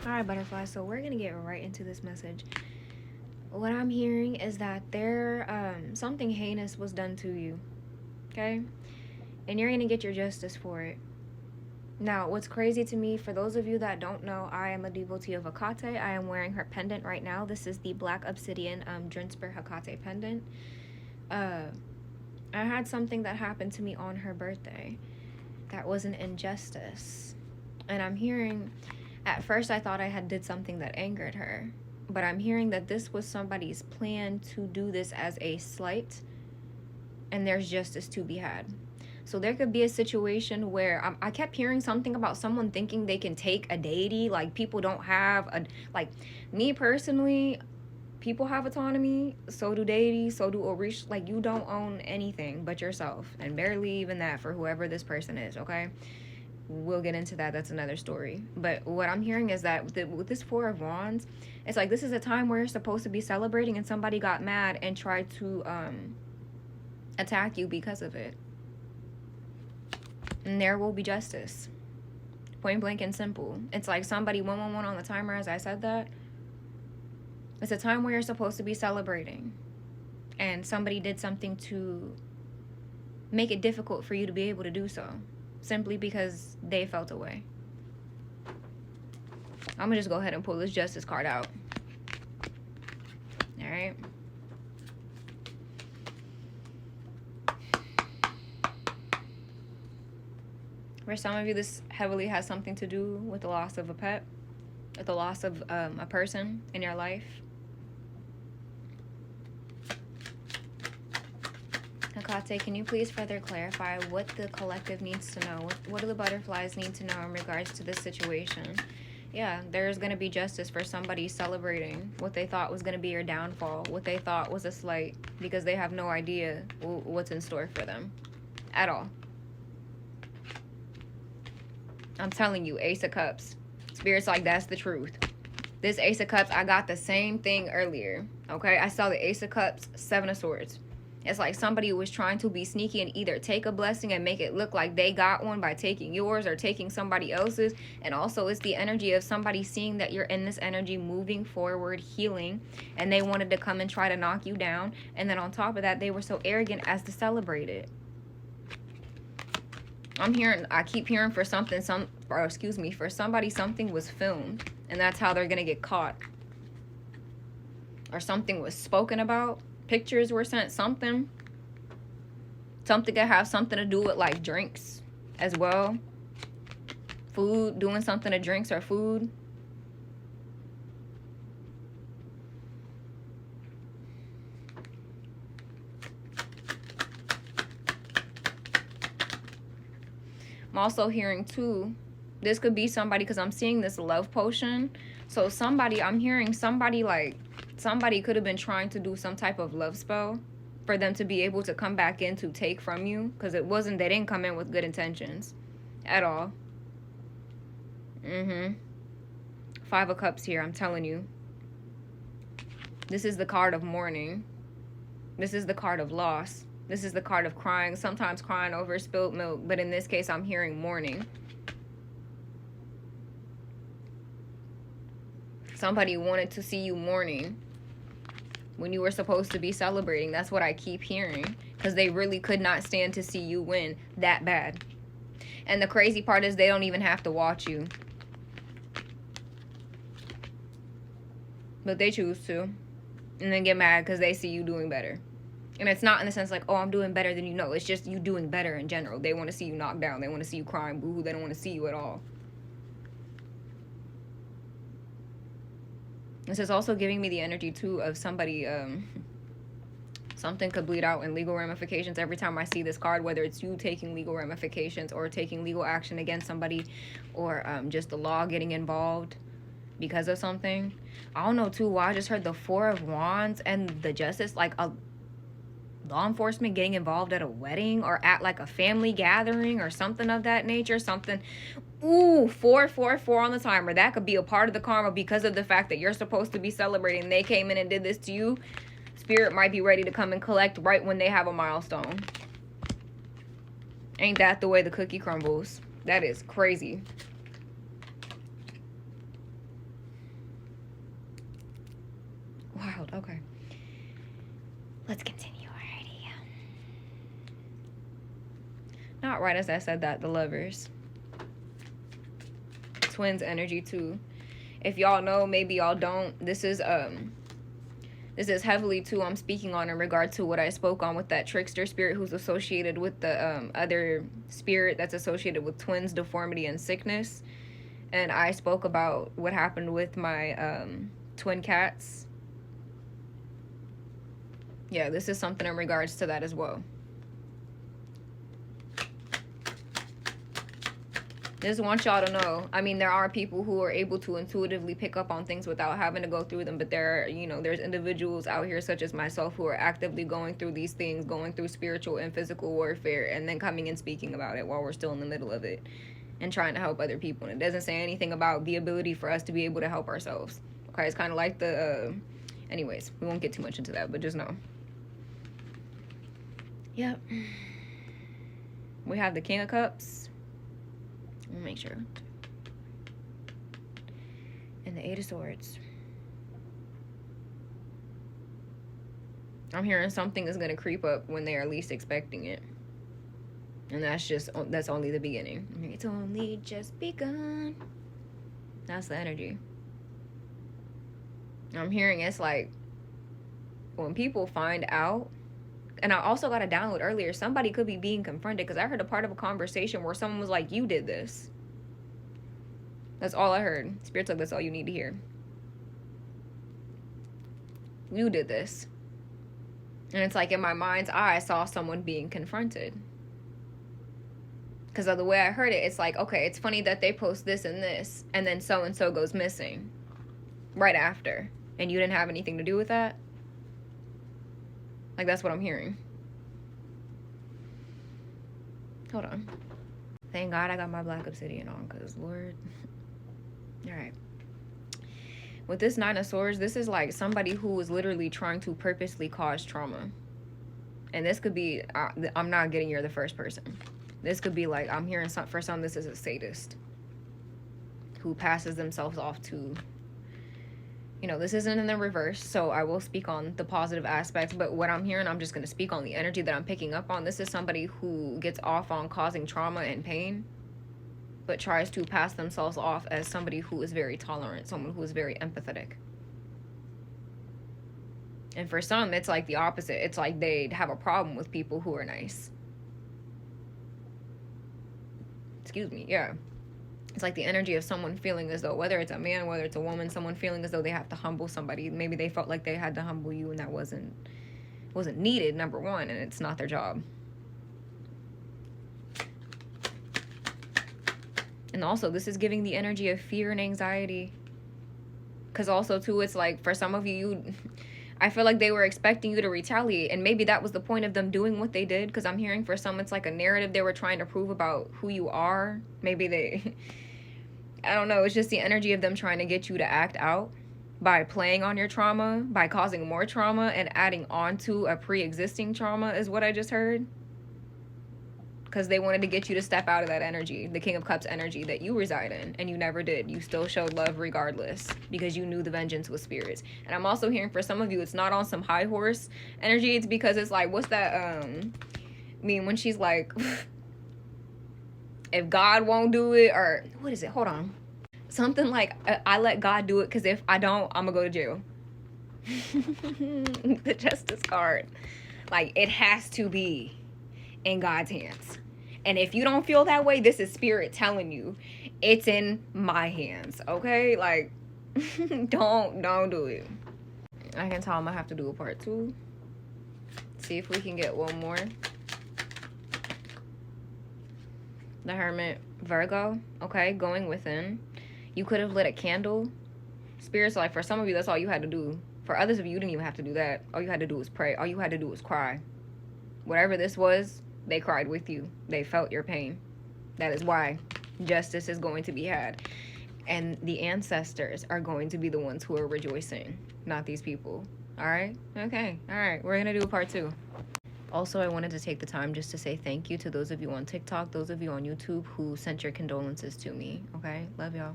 Alright, butterflies, so we're gonna get right into this message. What I'm hearing is that something heinous was done to you, okay? And you're gonna get your justice for it. Now, what's crazy to me, for those of you that don't know, I am a devotee of Hekate. I am wearing her pendant right now. This is the Black Obsidian Drinsper Hekate pendant. I had something that happened to me on her birthday that was an injustice. And I'm hearing, at first I thought I had did something that angered her. But I'm hearing that this was somebody's plan to do this as a slight. And there's justice to be had. So there could be a situation where I kept hearing something about someone thinking they can take a deity. Like, people don't have a, like, me personally, people have autonomy. So do deities, so do Orish. Like, you don't own anything but yourself. And barely even that for whoever this person is, okay? We'll get into that. That's another story. But what I'm hearing is that with this Four of Wands, it's like this is a time where you're supposed to be celebrating and somebody got mad and tried to attack you because of it. And there will be justice. Point blank and simple. It's like somebody 111 on the timer as I said that. It's a time where you're supposed to be celebrating. And somebody did something to make it difficult for you to be able to do so. Simply because they felt away. I'm going to just go ahead and pull this justice card out. Alright. For some of you, this heavily has something to do with the loss of a pet, with the loss of a person in your life. Hekate, can you please further clarify what the collective needs to know? What do the butterflies need to know in regards to this situation? Yeah, there's going to be justice for somebody celebrating what they thought was going to be your downfall, what they thought was a slight, because they have no idea what's in store for them at all. I'm telling you, Ace of Cups. Spirit's like, that's the truth. This Ace of Cups, I got the same thing earlier. Okay? I saw the Ace of Cups, Seven of Swords. It's like somebody was trying to be sneaky and either take a blessing and make it look like they got one by taking yours or taking somebody else's. And also it's the energy of somebody seeing that you're in this energy moving forward, healing. And they wanted to come and try to knock you down. And then on top of that, they were so arrogant as to celebrate it. I keep hearing for something, for somebody something was filmed. And that's how they're going to get caught. Or something was spoken about. Pictures were sent, something. Something could have something to do with like drinks as well. Food, doing something to drinks or food. I'm also hearing too, this could be somebody, because I'm seeing this love potion. So I'm hearing somebody could have been trying to do some type of love spell for them to be able to come back in to take from you. Because they didn't come in with good intentions at all. Five of Cups here, I'm telling you. This is the card of mourning. This is the card of loss. This is the card of crying, sometimes crying over spilled milk, but in this case, I'm hearing mourning. Somebody wanted to see you mourning when you were supposed to be celebrating. That's what I keep hearing, because they really could not stand to see you win that bad. And the crazy part is they don't even have to watch you. But they choose to. And then get mad because they see you doing better. And it's not in the sense like, oh, I'm doing better than you. No, it's just you doing better in general. They want to see you knocked down. They want to see you crying boo-hoo. They don't want to see you at all. This is also giving me the energy, too, of somebody, something could bleed out in legal ramifications every time I see this card, whether it's you taking legal ramifications or taking legal action against somebody, or just the law getting involved because of something. I don't know, too, why I just heard the Four of Wands and the Justice, like a law enforcement getting involved at a wedding or at like a family gathering or something of that nature. Something. Ooh, 444 on the timer. That could be a part of the karma because of the fact that you're supposed to be celebrating. They came in and did this to you. Spirit might be ready to come and collect right when they have a milestone. Ain't that the way the cookie crumbles? That is crazy. child. Okay. Let's continue. Alrighty. Not right as I said that, the Lovers. Twins energy too. If y'all know, maybe y'all don't. This is heavily too I'm speaking on in regard to what I spoke on with that trickster spirit who's associated with the other spirit that's associated with twins, deformity, and sickness. And I spoke about what happened with my twin cats. Yeah, this is something in regards to that as well. Just want y'all to know, I mean, there are people who are able to intuitively pick up on things without having to go through them, but there are, you know, there's individuals out here such as myself who are actively going through these things, going through spiritual and physical warfare, and then coming and speaking about it while we're still in the middle of it and trying to help other people. And it doesn't say anything about the ability for us to be able to help ourselves. Okay, it's kind of like the, anyways, we won't get too much into that, but just know. Yep. We have the King of Cups. Let me make sure. And the Eight of Swords. I'm hearing something is going to creep up when they are least expecting it. And that's only the beginning. It's only just begun. That's the energy. I'm hearing it's like when people find out. And I also got a download earlier. Somebody could be being confronted because I heard a part of a conversation where someone was like, you did this. That's all I heard. Spirit's like, that's all you need to hear. You did this. And it's like in my mind's eye, I saw someone being confronted. Because of the way I heard it, it's like, okay, it's funny that they post this and this. And then so-and-so goes missing. Right after. And you didn't have anything to do with that? Like, that's what I'm hearing. Hold on. Thank God I got my black obsidian on, because, Lord. Alright. With this Nine of Swords, this is like somebody who is literally trying to purposely cause trauma. And this could be, I'm not getting you're the first person. This could be like, I'm hearing for some, this is a sadist. Who passes themselves off to... You know, this isn't in the reverse, so I will speak on the positive aspects, but what I'm hearing, I'm just going to speak on the energy that I'm picking up on. This is somebody who gets off on causing trauma and pain, but tries to pass themselves off as somebody who is very tolerant, someone who is very empathetic. And for some, it's like the opposite. It's like they have a problem with people who are nice. Excuse me, yeah. It's like the energy of someone feeling as though, whether it's a man, whether it's a woman, someone feeling as though they have to humble somebody. Maybe they felt like they had to humble you and that wasn't needed, number one, and it's not their job. And also, this is giving the energy of fear and anxiety. Because also, too, it's like, for some of you, I feel like they were expecting you to retaliate. And maybe that was the point of them doing what they did. Because I'm hearing for some, it's like a narrative they were trying to prove about who you are. Maybe they... I don't know. It's just the energy of them trying to get you to act out by playing on your trauma, by causing more trauma and adding on to a pre-existing trauma is what I just heard. Because they wanted to get you to step out of that energy, the King of Cups energy that you reside in, and you never did. You still showed love regardless because you knew the vengeance was spirits. And I'm also hearing for some of you, it's not on some high horse energy. It's because it's like, what's that? I mean, when she's like... if God won't do it, or what is it? Hold on. Something like, I let God do it because if I don't, I'm going to go to jail. The Justice card. Like, it has to be in God's hands. And if you don't feel that way, this is spirit telling you it's in my hands. Okay? Like, don't do it. I can tell I'm going to have to do a part 2. See if we can get one more. The Hermit, Virgo, okay, going within. You could have lit a candle. Spirit's like, for some of you, that's all you had to do. For others of you, you didn't even have to do that. All you had to do was pray. All you had to do was cry. Whatever this was, they cried with you. They felt your pain. That is why justice is going to be had. And the ancestors are going to be the ones who are rejoicing, not these people. All right? Okay. All right. We're going to do a part 2. Also, I wanted to take the time just to say thank you to those of you on TikTok, those of you on YouTube who sent your condolences to me. Okay? Love y'all.